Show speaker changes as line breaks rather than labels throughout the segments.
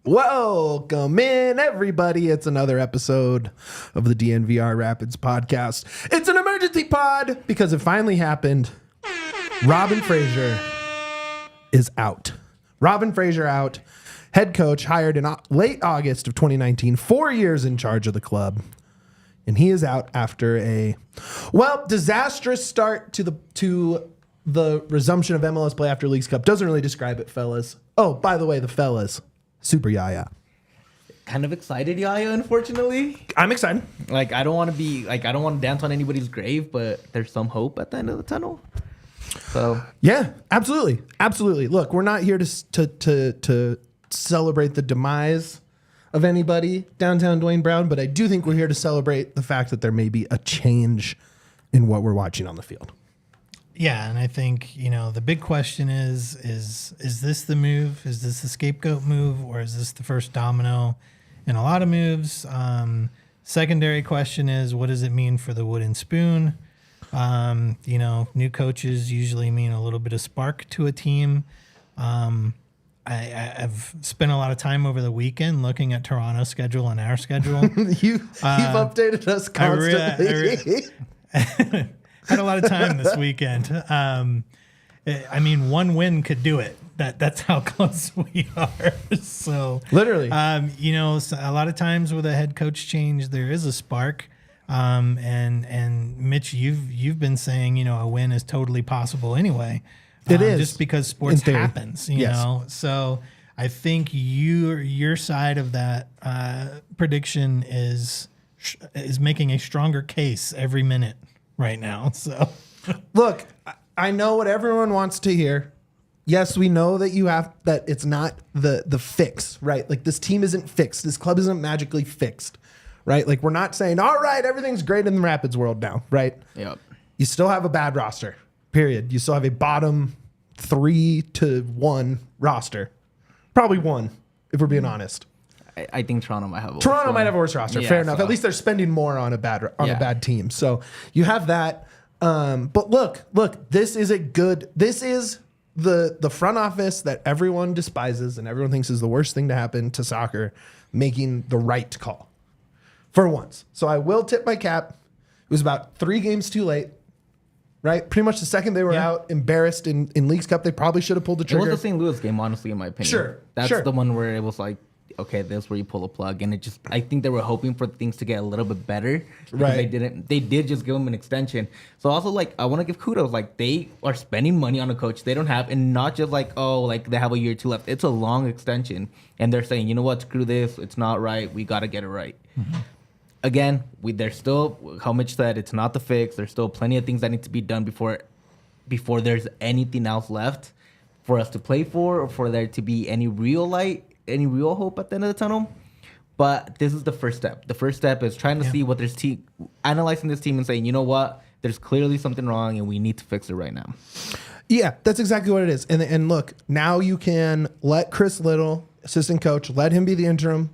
Welcome in, everybody. It's another episode of the DNVR Rapids podcast. It's an emergency pod because it finally happened. Robin Fraser is out. Robin Fraser out. Head coach hired in late August of 2019. 4 years in charge of the club. And he is out after a, disastrous start to the resumption of MLS play after Leagues Cup. Doesn't really describe it, fellas. Oh, by the way, the fellas. Super Yaya.
Kind of excited, Yaya, unfortunately.
I'm excited.
I don't want to dance on anybody's grave, but there's some hope at the end of the tunnel. So
yeah, absolutely. Absolutely. Look, we're not here to celebrate the demise of anybody downtown Duane Brown, but I do think we're here to celebrate the fact that there may be a change in what we're watching on the field.
Yeah, and I think, the big question is this the move? Is this the scapegoat move, or is this the first domino in a lot of moves? Secondary question is, what does it mean for the wooden spoon? New coaches usually mean a little bit of spark to a team. I've spent a lot of time over the weekend looking at Toronto's schedule and our schedule.
You've updated us constantly.
Had a lot of time this weekend. One win could do it. That's how close we are. So
literally,
so a lot of times with a head coach change, there is a spark. And Mitch, you've been saying, a win is totally possible anyway.
It is
just because sports happens, you know. So I think your side of that prediction is making a stronger case every minute right now. So
look, I know what everyone wants to hear. Yes, we know that it's not the fix, right? Like, this team isn't fixed. This club isn't magically fixed, right? Like, we're not saying, all right, everything's great in the Rapids world now, right?
Yep.
You still have a bad roster, period. You still have a bottom 3 to 1 roster. Probably 1, if we're being honest.
I think Toronto might have
a worse roster. Fair enough. At least they're spending more on a bad team. So you have that. But look, this is the front office that everyone despises and everyone thinks is the worst thing to happen to soccer, making the right call for once. So I will tip my cap. It was about 3 games too late. Right? Pretty much the second they were out, embarrassed in Leagues Cup, they probably should have pulled the trigger.
It was the St. Louis game, honestly, in my opinion.
Sure.
That's the one where it was like, okay, this is where you pull the plug. And I think they were hoping for things to get a little bit better.
Right.
They did just give them an extension. So also, I want to give kudos. They are spending money on a coach they don't have, and not just they have a year or 2 left. It's a long extension. And they're saying, you know what, screw this. It's not right. We got to get it right. Mm-hmm. Again, there's still, how Mitch said, it's not the fix. There's still plenty of things that need to be done before there's anything else left for us to play for, or for there to be any real light, any real hope at the end of the tunnel. But this is the first step. The first step is trying to see what there's analyzing this team and saying, you know what, there's clearly something wrong and we need to fix it right now.
Yeah, that's exactly what it is. And look, now you can let Chris Little, assistant coach, let him be the interim.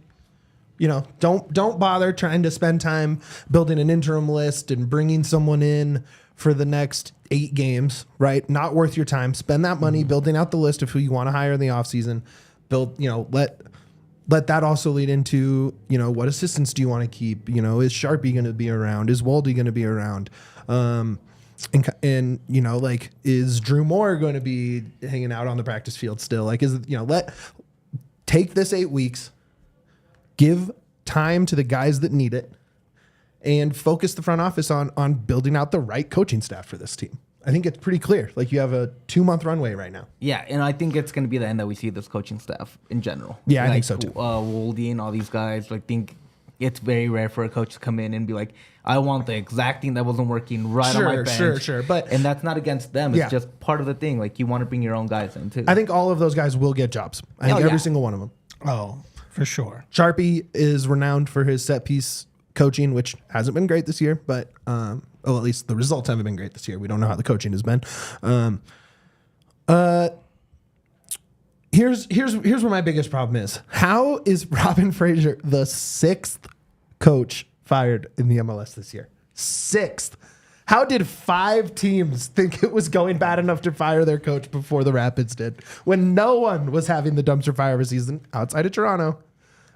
Don't bother trying to spend time building an interim list and bringing someone in for the next 8 games, right? Not worth your time. Spend that money building out the list of who you want to hire in the offseason. Let that also lead into, what assistants do you want to keep? Is Sharpie going to be around? Is Waldy going to be around? Is Drew Moore going to be hanging out on the practice field still? Take this 8 weeks, give time to the guys that need it, and focus the front office on building out the right coaching staff for this team. I think it's pretty clear. You have a 2-month runway right now.
Yeah, and I think it's going to be the end that we see this coaching staff in general.
Yeah, I think so too.
Waldy and all these guys, I think it's very rare for a coach to come in and be like, I want the exact thing that wasn't working on my bench.
Sure.
And that's not against them. It's just part of the thing. You want to bring your own guys in too.
I think all of those guys will get jobs. I think every single one of them.
Oh, For sure.
Sharpie is renowned for his set piece coaching, which hasn't been great this year, but well, at least the results haven't been great this year. We don't know how the coaching has been. Here's where my biggest problem is. How is Robin Fraser the 6th coach fired in the MLS this year? 6th. How did 5 teams think it was going bad enough to fire their coach before the Rapids did, when no one was having the dumpster fire of a season outside of Toronto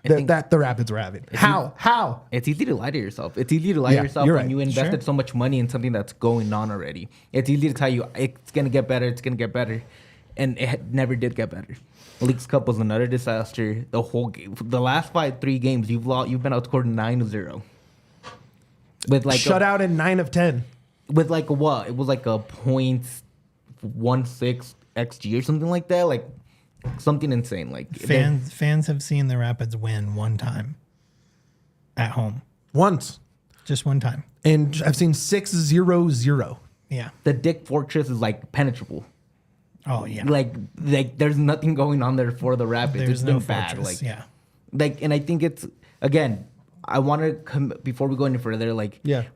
that the Rapids were having? How?
It's easy to lie to yourself. It's easy to lie to yourself when you invested so much money in something that's going on already. It's easy to tell you it's going to get better, it's going to get better. And it never did get better. Leagues Cup was another disaster. The whole game, the last 3 games, you've been outscored 9-0. With like
shutout in 9 of 10.
With like what? It was like a 0.16 XG or something like that. Like something insane. Like
fans have seen the Rapids win one time at home.
Once.
Just one time.
And I've seen 6-0-0.
Yeah.
The Dick Fortress is like penetrable.
Oh yeah.
Like there's nothing going on there for the Rapids.
There's
it's
no
been bad.
fortress.
Like and I think it's, again, I want to before we go any further,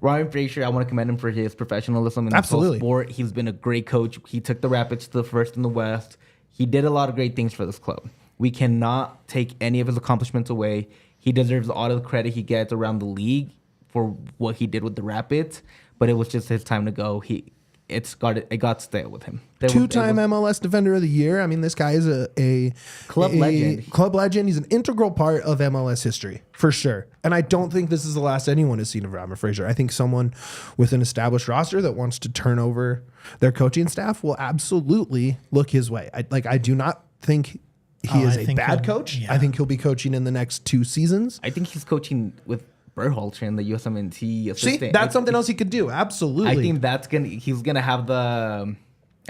Robin Fraser, I want to commend him for his professionalism in the whole sport. He's been a great coach. He took the Rapids to the first in the West. He did a lot of great things for this club. We cannot take any of his accomplishments away. He deserves all of the credit he gets around the league for what he did with the Rapids, but it was just his time to go. It got stale with him.
2-time MLS Defender of the Year. I mean, this guy is a
legend.
Club legend. He's an integral part of MLS history, for sure. And I don't think this is the last anyone has seen of Robin Fraser. I think someone with an established roster that wants to turn over their coaching staff will absolutely look his way. I do not think he is a bad coach. Yeah. I think he'll be coaching in the next 2 seasons.
I think he's coaching with Berhalter and the USMNT assistant.
See, that's something else he could do. Absolutely.
I think he's gonna have I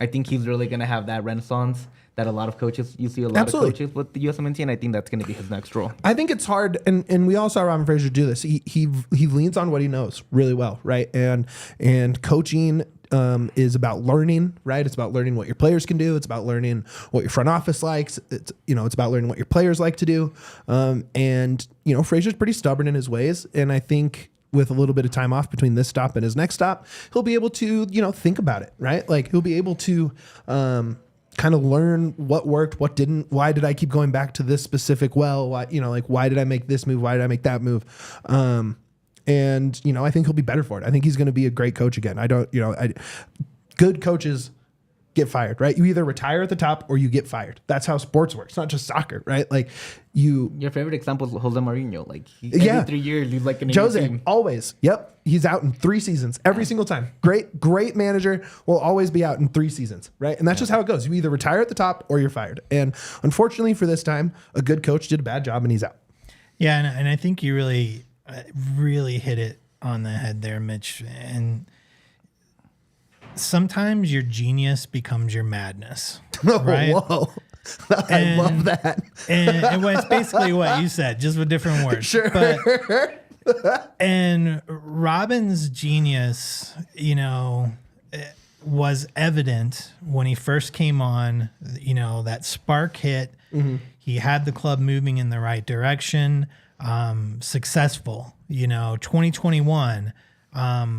think he's really gonna have that renaissance that a lot of coaches, you see a lot of coaches with the USMNT, and I think that's gonna be his next role.
I think it's hard, and we all saw Robin Fraser do this. He leans on what he knows really well, right? And coaching is about learning, right? It's about learning what your players can do. It's about learning what your front office likes. It's about learning what your players like to do. And Fraser's pretty stubborn in his ways. And I think with a little bit of time off between this stop and his next stop, he'll be able to, think about it, right? Like he'll be able to, kind of learn what worked, what didn't. Why did I keep going back to this specific well? Why, why did I make this move? Why did I make that move? And I think he'll be better for it. I think he's going to be a great coach again. Good coaches get fired, right? You either retire at the top or you get fired. That's how sports works, not just soccer, right? Like your
favorite example is Jose Mourinho. Like every 3 years, he's like an
Jose,
team.
always. Yep. He's out in 3 seasons every single time. Great manager will always be out in 3 seasons, right? And that's just how it goes. You either retire at the top or you're fired. And unfortunately for this time, a good coach did a bad job and he's out.
Yeah. And I think you really hit it on the head there, Mitch. And sometimes your genius becomes your madness. Right?
Whoa. I love that.
and it's basically what you said, just with different words.
Sure.
And Robin's genius, was evident when he first came on. That spark hit. Mm-hmm. He had the club moving in the right direction. Successful. 2021.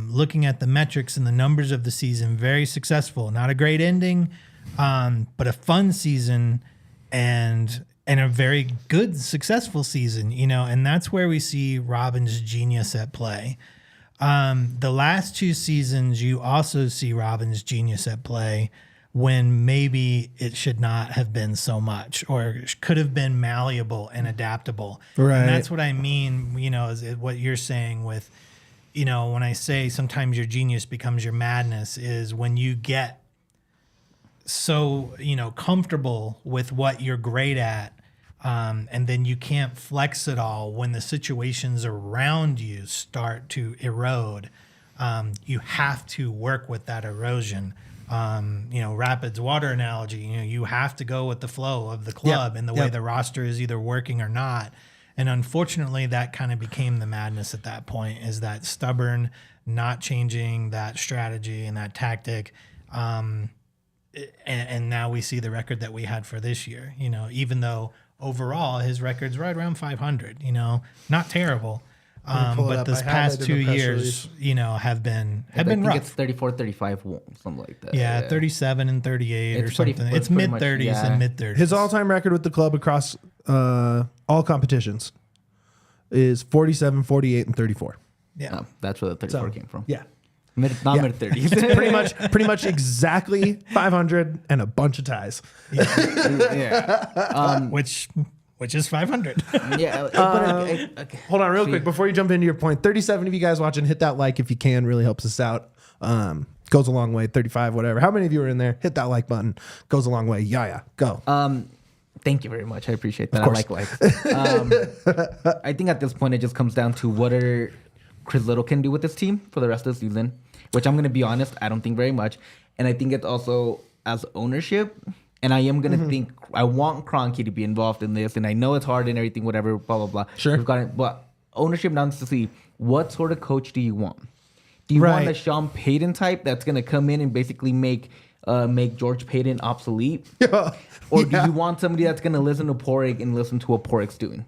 Looking at the metrics and the numbers of the season, very successful. Not a great ending, but a fun season and a very good, successful season, and that's where we see Robin's genius at play. The last 2 seasons, you also see Robin's genius at play when maybe it should not have been so much or could have been malleable and adaptable. Right. And that's what I mean, is what you're saying with, when I say sometimes your genius becomes your madness, is when you get so, comfortable with what you're great at, and then you can't flex it all when the situations around you start to erode. You have to work with that erosion. Rapids water analogy, you have to go with the flow of the club and the way the roster is either working or not. And unfortunately, that kind of became the madness at that point, is that stubborn, not changing that strategy and that tactic. And now we see the record that we had for this year. Even though overall, his record's right around 500. Not terrible.
pull it
But
up.
this
I have
past
it in the
2
press
years, have been
I think
rough.
it's 34, 35, something like that.
Yeah, 37 and 38 or
It's pretty-
something.
it's
It's
pretty
mid
much-
30s
yeah.
and mid 30s.
His all-time record with the club across all competitions is 47, 48, and 34.
Yeah.
Oh, that's where the 34 came from.
Yeah.
Not
Yeah.
mid 30s.
pretty much exactly 500 and a bunch of ties.
yeah.
Which is 500.
Yeah.
Hold on real quick before you jump into your point. 37 of you guys watching, hit that like if you can. Really helps us out. Goes a long way. 35, whatever. How many of you are in there? Hit that like button. Goes a long way. Yeah. Go.
Thank you very much. I appreciate that.
Of course.
I like. I think at this point it just comes down to what Chris Little can do with this team for the rest of the season, which I'm going to be honest, I don't think very much. And I think it's also as ownership. And I am going to think, I want Kroenke to be involved in this. And I know it's hard and everything, whatever, blah, blah, blah.
Sure.
We've got it. But ownership now needs to see what sort of coach do you want? Do you want a Sean Payton type that's going to come in and basically make George Payton obsolete? Or do you want somebody that's going to listen to Padraig and listen to what Padraig's doing?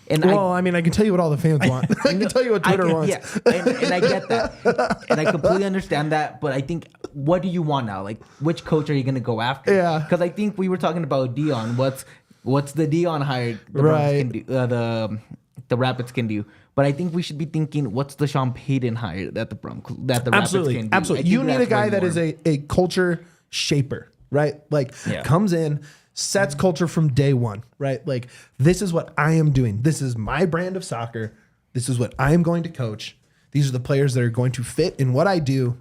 And
I mean, I can tell you what all the fans want. I can tell you what Twitter wants.
Yeah, and I get that. And I completely understand that. But I think, what do you want now? Like, which coach are you going to go after?
Yeah.
Because I think we were talking about Dion. What's the Dion hire the Browns can do, the Rapids can do? But I think we should be thinking, what's the Sean Payton hire that the Rapids can do?
Absolutely. You need a guy that is a culture shaper, right? Like, comes in, sets culture from day one, right? Like, this is what I am doing. This is my brand of soccer. This is what I am going to coach. These are the players that are going to fit in what I do.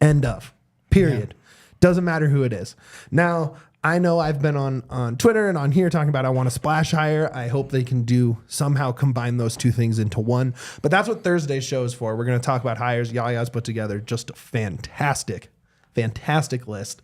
End of. Period. Doesn't matter who it is. Now, I know I've been on Twitter and on here talking about I want a splash hire. I hope they can somehow combine those two things into one. But that's what Thursday's show is for. We're going to talk about hires. Yaya's put together just a fantastic list.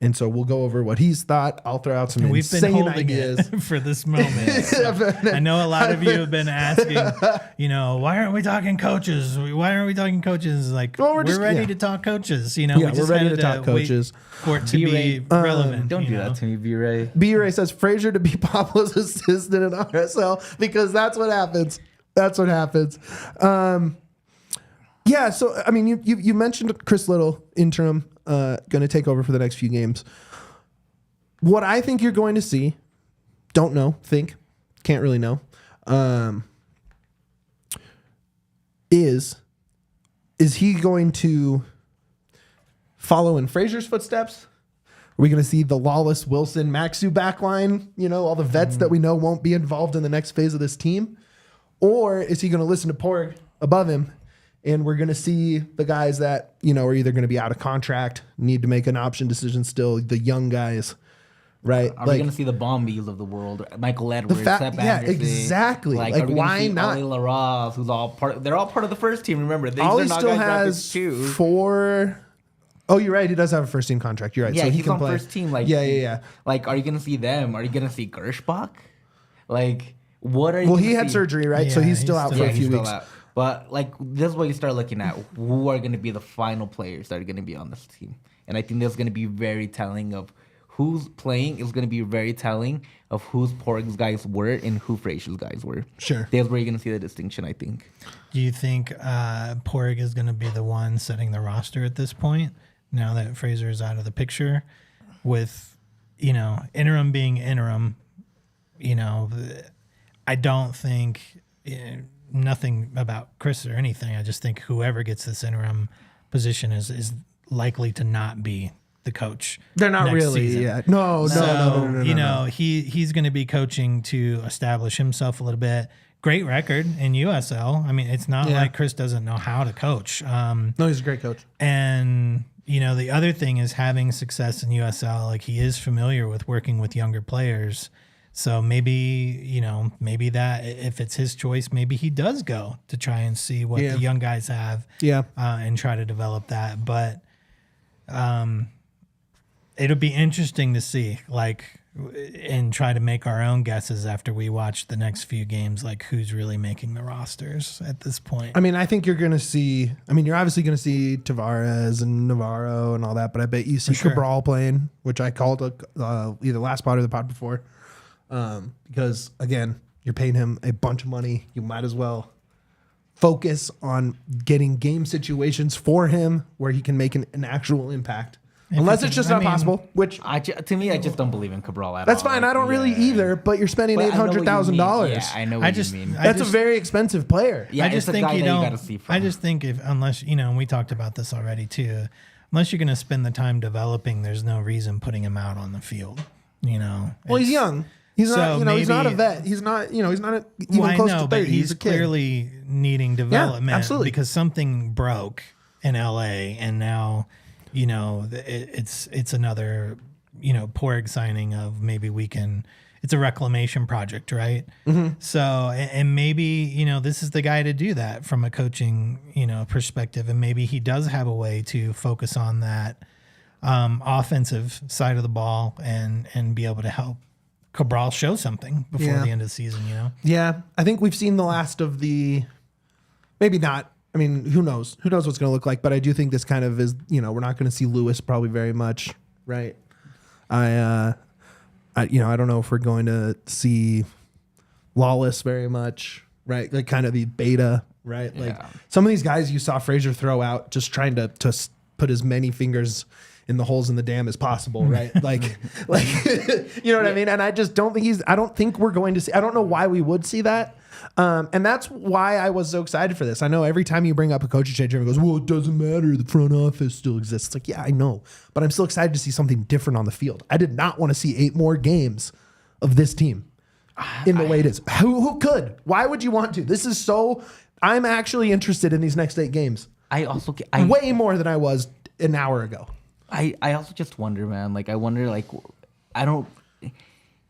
And so we'll go over what he's thought. I'll throw out some
We've been
insane
holding
ideas
it for this moment. So I know a lot of you have been asking, why aren't we talking coaches? Why aren't we talking coaches? Like,
Well,
we're ready to talk coaches. We just
we're ready
had
to talk coaches.
for it to be relevant.
Don't do that to me, B-Ray.
B-Ray says Fraser to be Pablo's assistant in RSL because that's what happens. That's what happens. Yeah, so I mean, you mentioned Chris Little, interim, going to take over for the next few games. What I think you're going to see, don't know, can't really know, is he going to follow in Fraser's footsteps? Are we going to see the lawless Wilson Maxu backline? All the vets that we know won't be involved in the next phase of this team, or is he going to listen to Porg above him? And we're going to see the guys that, are either going to be out of contract, need to make an option decision still, the young guys, right?
Are we going to see the Bombies of the world? Michael Edwards, Seth Anderson.
Exactly. Like why not?
Ollie LaRose, who's all they're all part of the first team, remember.
Ollie still has 4... Oh, you're right. He does have a first team contract. You're right.
Yeah,
so he
he's
can
on
play.
First team. Like,
yeah.
Like, are you going to see them? Are you going to see Gershbach? Like, what are you
Well,
gonna
he had
see?
surgery, right? So he's still out for a few weeks.
But like, this is what you start looking at. Who are going to be the final players that are going to be on this team? And I think that's going to be very telling of who's playing. Is going to be very telling of who's Porg's guys were and who Fraser's guys were.
Sure.
That's where you're going to see the distinction, I think.
Do you think Porg is going to be the one setting the roster at this point, now that Fraser is out of the picture? With, interim being interim, I don't think... nothing about Chris or anything. I just think whoever gets this interim position is likely to not be the coach.
They're not
next
really.
season.
Yeah. No.
He's going to be coaching to establish himself a little bit. Great record in USL. I mean, it's not like Chris doesn't know how to coach.
No, he's a great coach.
And the other thing is having success in USL. Like, he is familiar with working with younger players. So maybe that if it's his choice, maybe he does go to try and see what the young guys have, and try to develop that. But it'll be interesting to see, and try to make our own guesses after we watch the next few games, like who's really making the rosters at this point.
I mean, I think you're going to see. I mean, you're obviously going to see Tavares and Navarro and all that, but I bet you see Cabral playing, which I called either last pod or the pod before. Because again, you're paying him a bunch of money. You might as well focus on getting game situations for him where he can make an actual impact. Unless it's just not possible, which
to me, I just don't believe in Cabral at all.
that's fine. I don't really either, but you're spending $800,000.
Yeah, I know what you mean.
That's a very expensive player.
Yeah,
I just think you
gotta
don't.
see from.
I just think unless and we talked about this already too, unless you're going to spend the time developing, there's no reason putting him out on the field.
Well, he's young. He's not. He's not a vet. He's not. He's not even close to 30. He's a kid.
Clearly needing development.
Yeah, absolutely.
Because something broke in LA, and now. It's another, Padraig signing of maybe it's a reclamation project, right? Mm-hmm. So, and maybe, this is the guy to do that from a coaching, perspective. And maybe he does have a way to focus on that offensive side of the ball and be able to help Cabral show something before the end of the season,
Yeah. I think we've seen the last of maybe not. I mean, who knows? Who knows what's going to look like? But I do think this kind of is, we're not going to see Lewis probably very much, right? I don't know if we're going to see Lawless very much, right? Like kind of the beta, right? Like some of these guys you saw Fraser throw out, just trying to put as many fingers in the holes in the dam as possible, right? like, you know what I mean? And I just don't think I don't think we're going to see. I don't know why we would see that. And that's why I was so excited for this. I know every time you bring up a coaching change, everyone goes, well, it doesn't matter. The front office still exists. It's like, yeah, I know. But I'm still excited to see something different on the field. I did not want to see 8 more games of this team in the way it is. Who could? Why would you want to? I'm actually interested in these next 8 games. Way more than I was an hour ago.
I also just wonder, man. Like, I wonder,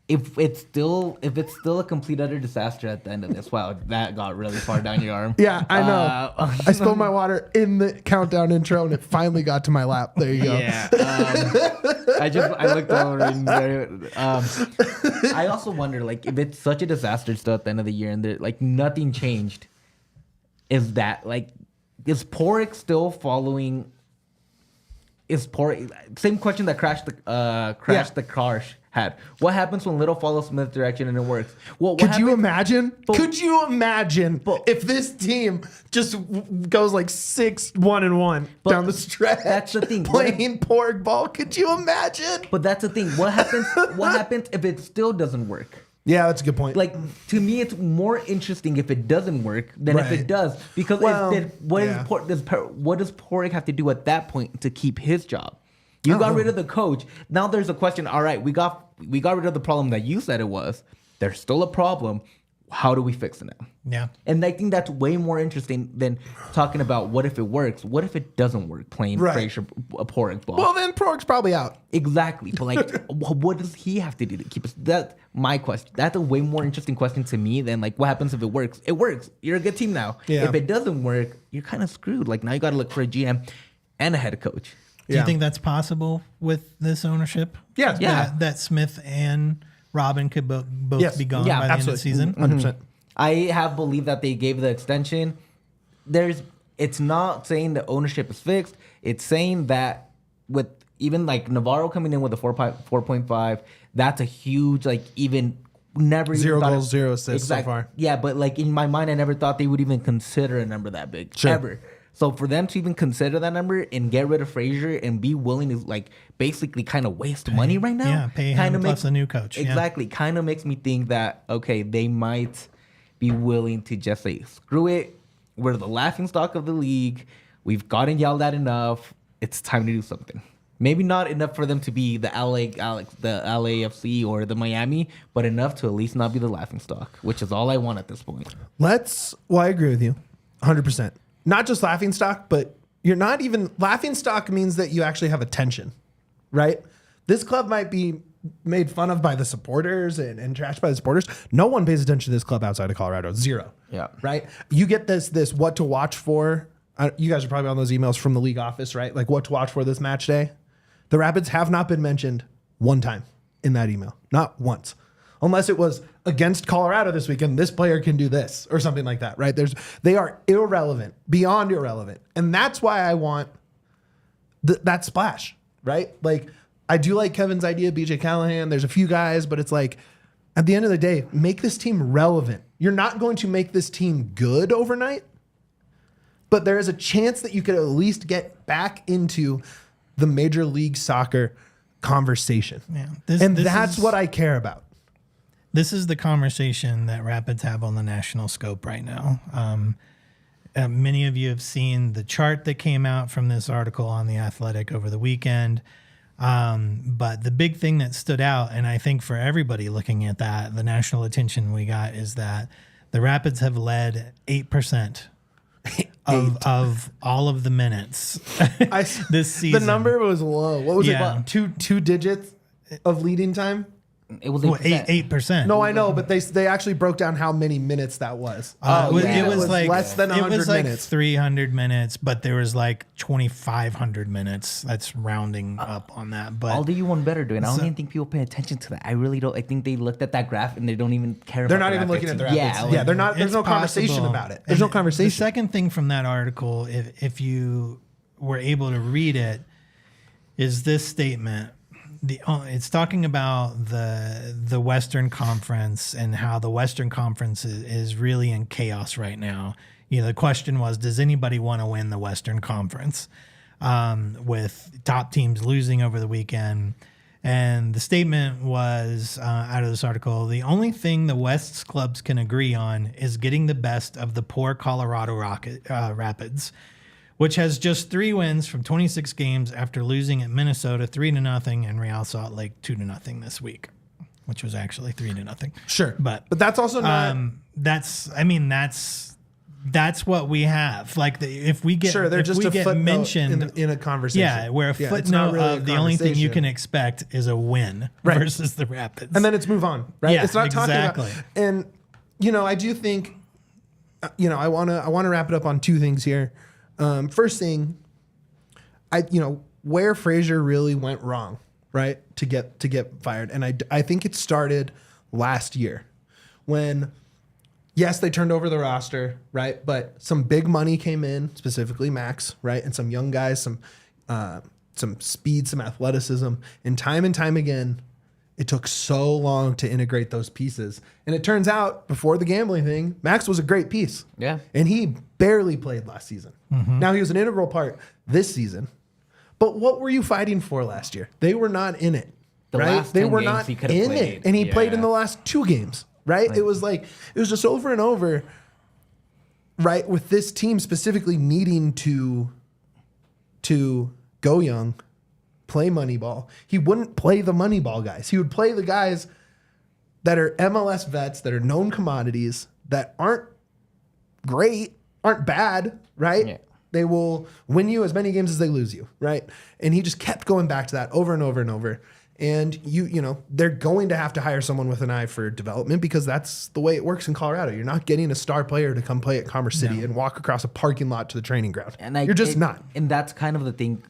if it's still a complete utter disaster at the end of this. Wow, that got really far down your arm.
Yeah, I know. I spilled my water in the countdown intro, and it finally got to my lap. There you go.
Yeah. I looked over and I also wonder, like, if it's such a disaster still at the end of the year and there, like, nothing changed, is Padraig still following? Same question that crashed the car had. What happens when Little follows Smith's direction and it works? Well,
could you imagine if this team just goes like 6-1-1 down the stretch?
That's the thing.
Playing Padraig ball. Could you imagine?
But that's the thing. What happens if it still doesn't work?
Yeah, that's a good point.
Like, to me, it's more interesting if it doesn't work than if it does. Because what does Padraig have to do at that point to keep his job? You got rid of the coach. Now there's a question. All right, we got rid of the problem that you said it was. There's still a problem. How do we fix it now?
Yeah.
And I think that's way more interesting than talking about what if it works. What if it doesn't work? Playing Fraser a Padraig ball.
Well, then Padraig's probably out.
Exactly. But like, what does he have to do to keep us? That's my question. That's a way more interesting question to me than like, what happens if it works? It works. You're a good team now. Yeah. If it doesn't work, you're kind of screwed. Like, now you got to look for a GM and a head coach.
Do you think that's possible with this ownership?
Yeah.
That Smith and Robin could both be gone by the end of the season?
100%.
I have believed that they gave the extension. It's not saying the ownership is fixed. It's saying that with even like Navarro coming in with a 4.5, that's a huge, like, even never
0 goals, 0 assists so far.
Yeah, but like in my mind, I never thought they would even consider a number that big ever. So for them to even consider that number and get rid of Fraser and be willing to like basically kind of waste money right now,
pay him plus a new coach.
Exactly, kind of makes me think that okay, they might be willing to just say screw it. We're the laughingstock of the league. We've gotten yelled at enough. It's time to do something. Maybe not enough for them to be the LAFC or the Miami, but enough to at least not be the laughingstock, which is all I want at this point.
I agree with you 100%. Not just laughingstock, but you're not even laughingstock means that you actually have attention, right? This club might be made fun of by the supporters and trashed by the supporters. No one pays attention to this club outside of Colorado. 0.
Yeah.
Right? You get this what to watch for. You guys are probably on those emails from the league office, right? Like what to watch for this match day. The Rapids have not been mentioned one time in that email. Not once. Unless it was against Colorado this weekend, this player can do this or something like that, right? They are irrelevant, beyond irrelevant. And that's why I want that splash, right? Like, I do like Kevin's idea, BJ Callahan. There's a few guys, but it's like, at the end of the day, make this team relevant. You're not going to make this team good overnight, but there is a chance that you could at least get back into the Major League Soccer conversation.
Yeah.
That's what I care about.
This is the conversation that Rapids have on the national scope right now. Many of you have seen the chart that came out from this article on The Athletic over the weekend. But the big thing that stood out, and I think for everybody looking at that, the national attention we got is that the Rapids have led 8% of all of the minutes this season.
The number was low. What was
Yeah.
it? Two digits of leading time?
It was
Well,
8%.
8%.
No, I know, but they actually broke down how many minutes that was.
It was like
less than 100
it was like
minutes.
300 minutes, but there was like 2,500 minutes. That's rounding up on that. But
I'll do you one better, Duane. I don't even think people pay attention to that. I really don't. I think they looked at that graph and they don't even care.
They're
about
not
the
even looking at the
Rapids.
Rapids.
Yeah,
Yeah, they're not. There's
it's
no conversation
possible.
about it. There's no
And
conversation.
The second thing from that article, if you were able to read it, is this statement. It's talking about the Western Conference and how the Western Conference is really in chaos right now. The question was, does anybody want to win the Western Conference? With top teams losing over the weekend. And the statement was out of this article, the only thing the West's clubs can agree on is getting the best of the poor Colorado Rapids, which has just 3 wins from 26 games after losing at Minnesota 3-0 and Real Salt Lake 2-0 this week, which was actually 3-0.
Sure,
but
that's also not.
That's what we have. Like if we get
Sure, they're
if
just
we
a
get
footnote
mentioned
in a conversation.
Yeah, where a
it's not
footnote
really a
of the only thing you
conversation.
can expect is a win
Right.
versus the Rapids.
and then it's move on, right?
Yeah,
It's not
exactly.
talking about. And I do think, I want to wrap it up on 2 things here. First thing, where Fraser really went wrong, right? To get fired, and I think it started last year when. Yes, they turned over the roster, right? But some big money came in, specifically Max, right? And some young guys, some speed, some athleticism. And time again, it took so long to integrate those pieces. And it turns out, before the gambling thing, Max was a great piece.
Yeah.
And he barely played last season. Now he was an integral part this season. But what were you fighting for last year? They were not in it,
The
right?
last
They
10
were
games
not
he
in
could've
it.
played.
And he played in
Yeah.
the last 2 games. Right? It was just over and over, right? With this team specifically needing to go young, play Moneyball. He wouldn't play the Moneyball guys. He would play the guys that are MLS vets, that are known commodities, that aren't great, aren't bad, right?
Yeah.
They will win you as many games as they lose you, right? And he just kept going back to that over and over and over. And they're going to have to hire someone with an eye for development because that's the way it works in Colorado. You're not getting a star player to come play at Commerce City and walk across a parking lot to the training ground.
And
you're just not.
And that's kind of the thing.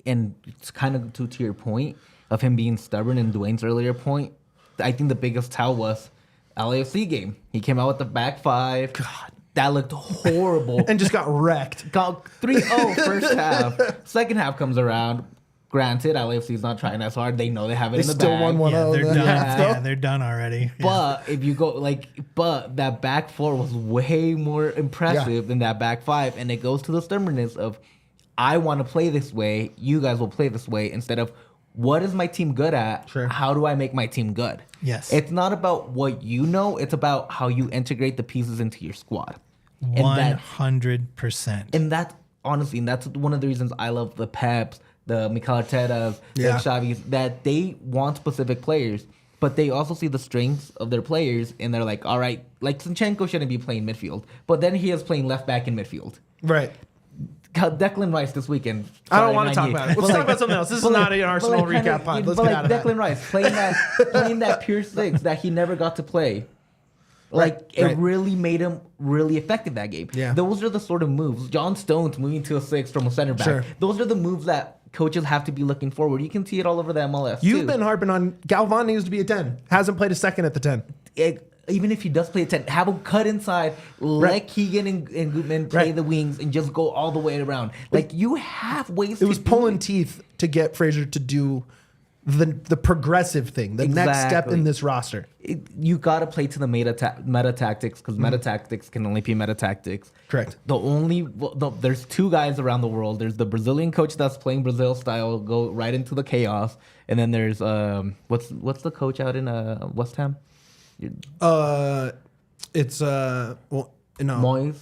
And it's kind of to your point of him being stubborn and Duane's earlier point. I think the biggest tell was LAFC game. He came out with the back 5. God. That looked horrible.
And just got wrecked.
Got 3-0 first half. Second half comes around. Granted, LAFC is not trying as hard. They know they have it in the
still
bag.
won 1-0.
yeah, they're done.
Yeah.
Yeah, they're done already.
But if you go but that back 4 was way more impressive than that back 5. And it goes to the stubbornness of, I want to play this way. You guys will play this way instead of, what is my team good at?
Sure.
How do I make my team good?
Yes.
It's not about what you know. It's about how you integrate the pieces into your squad. And
100%.
And that's honestly, and that's one of the reasons I love the Peps, the Mikel Artetas, the Xavis, that they want specific players, but they also see the strengths of their players, and they're like, all right, like Zinchenko shouldn't be playing midfield, but then he is playing left back in midfield.
Right.
Declan Rice this weekend.
I don't want to talk about it. Let's talk about something else. This is not an Arsenal recap pod. Let's get out of that.
Declan Rice playing that pure 6 that he never got to play. It really made him really effective that game.
Yeah.
Those are the sort of moves. John Stones moving to a 6 from a center back.
Sure.
Those are the moves that coaches have to be looking forward. You can see it all over the MLS.
You've been harping on Galvan needs to be a 10. Hasn't played a second at the 10.
Even if he does play a 10, have him cut inside, let Keegan and Gutman play the wings, and just go all the way around. Like, you have ways to
It was
do
pulling teeth to get Fraser to do the progressive thing, the next step in this roster.
You got to play to the meta tactics because meta tactics can only be meta tactics.
Correct.
There's two guys around the world. There's the Brazilian coach that's playing Brazil style, go right into the chaos, and then there's what's the coach out in West Ham?
It's
Moyes.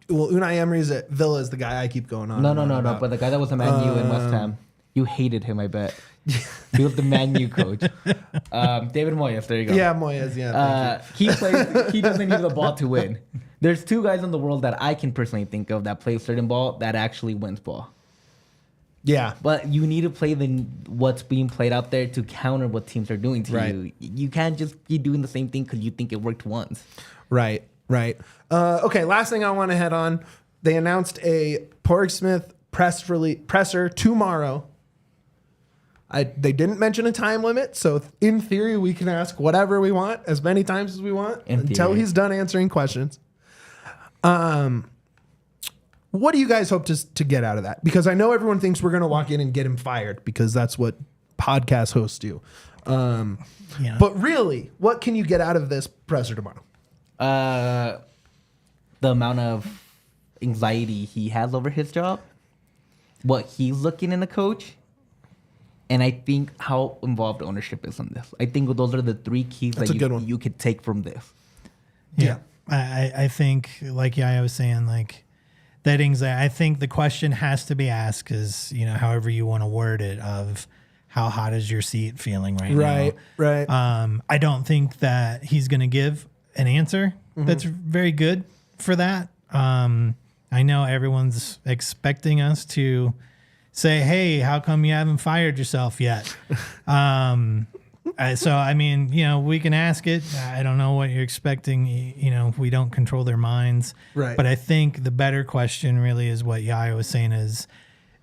Well, Unai Emery's at Villa is the guy I keep going on.
No. But the guy that was a Man U in West Ham, you hated him, I bet. He was the Man U coach. David Moyes. There you go.
Yeah, Moyes. Yeah.
He doesn't need the ball to win. There's two guys in the world that I can personally think of that play a certain ball that actually wins ball.
Yeah.
But you need to play what's being played out there to counter what teams are doing to you. You can't just be doing the same thing because you think it worked once.
Right. Okay, last thing I want to head on. They announced a Padraig Smith presser tomorrow. They didn't mention a time limit, so in theory, we can ask whatever we want, as many times as we want, until he's done answering questions. What do you guys hope to get out of that? Because I know everyone thinks we're going to walk in and get him fired because that's what podcast hosts do. But really, what can you get out of this presser tomorrow?
The amount of anxiety he has over his job, what he's looking in a coach, and I think how involved ownership is in this. I think those are the three keys that you could take from this.
Yeah. I think, like I was saying, like that anxiety, I think the question has to be asked is, however you want to word it, of how hot is your seat feeling right now?
Right.
I don't think that he's going to give an answer that's very good for that. I know everyone's expecting us to say, hey, how come you haven't fired yourself yet? So, I mean, we can ask it. I don't know what you're expecting. We don't control their minds.
Right.
But I think the better question really is what Yaya was saying is,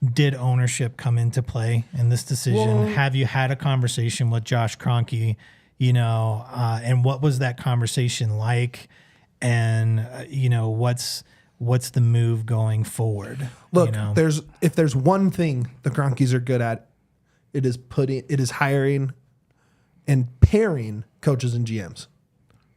did ownership come into play in this decision?
Well,
have you had a conversation with Josh Kroenke, and what was that conversation like? And, what's the move going forward?
Look, if there's one thing the Kroenkes are good at, it is hiring and pairing coaches and GMs,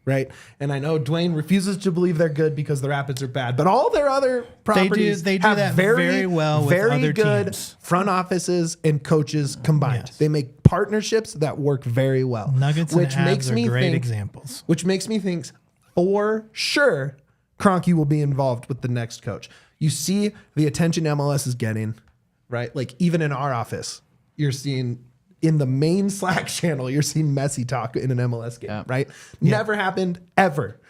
right? And I know Duane refuses to believe they're good because the Rapids are bad, but all their other properties
they do
have
that very well with
very
other
good
teams.
Front offices and coaches combined.
Yes.
They make partnerships that work very well.
Nuggets and Avs are great examples.
Which makes me think for sure Kroenke will be involved with the next coach. You see the attention MLS is getting, right? Like even in our office, you're seeing in the main Slack channel, you're seeing Messi talk in an MLS game, right? Yeah. Never happened ever,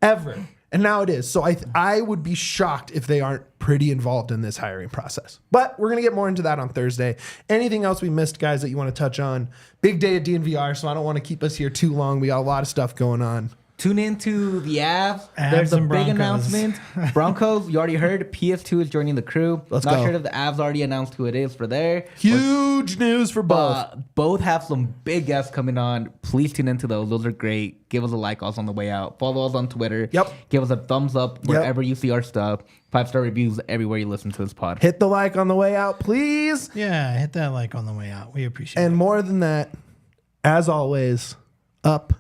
ever. And now it is. So I would be shocked if they aren't pretty involved in this hiring process. But we're going to get more into that on Thursday. Anything else we missed, guys, that you want to touch on? Big day at DNVR, so I don't want to keep us here too long. We got a lot of stuff going on.
Tune into the Avs. There's a big announcement. Broncos, you already heard. PS2 is joining the crew.
Let's
Not
go.
sure if the Avs already announced who it is for there.
Huge news for both.
Both have some big guests coming on. Please tune into those. Those are great. Give us a like also on the way out. Follow us on Twitter.
Yep.
Give us a thumbs up wherever you see our stuff. 5-star reviews everywhere you listen to this pod.
Hit the like on the way out, please.
Yeah, hit that like on the way out. We appreciate it.
And more than that, as always, up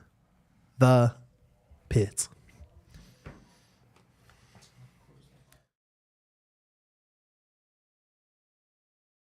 the pits.